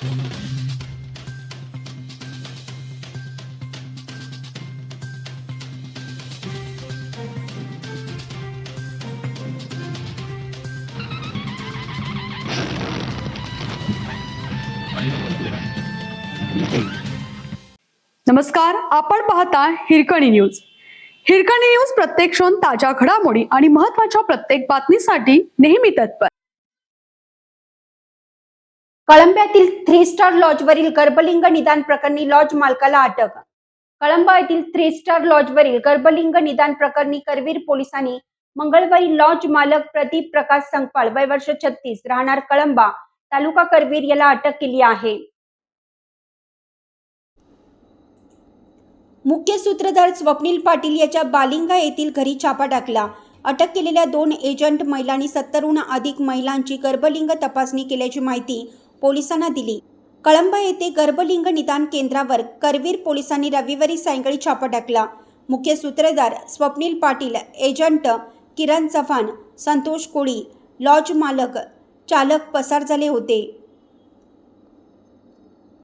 नमस्कार, आपण पाहता हिरकणी न्यूज. हिरकणी न्यूज प्रत्येक क्षण ताज्या घडामोडी आणि महत्त्वाच्या प्रत्येक बातमीसाठी नेहमी तत्पर. कळंब्यातील 3 स्टार लॉजवरील गर्भलिंग निदान प्रकरणी लॉज मालकाला अटक. कळंबा येथील 3 स्टार लॉजवरील गर्भलिंग निदान प्रकरणी करवीर पोलिसांनी मंगळवारी लॉज मालक प्रदीप प्रकाश संकपाळ वय वर्ष 36 राहणार कळंबा तालुका करवीर याला अटक केली आहे. मुख्य सूत्रधार स्वप्नील पाटील याच्या बालिंगा येथील घरी छापा टाकला. अटक केलेल्या 2 एजंट महिलांनी 70हून अधिक महिलांची गर्भलिंग तपासणी केल्याची माहिती पोलिसांना दिली. कळंबा येथे गर्भलिंग निदान केंद्रावर करवीर पोलिसांनी रविवारी सायंकाळी छापा टाकला. मुख्य सूत्रधार स्वप्नील पाटील, एजंट किरण चव्हाण, संतोष कोळी, लॉज मालक, चालक पसार झाले होते.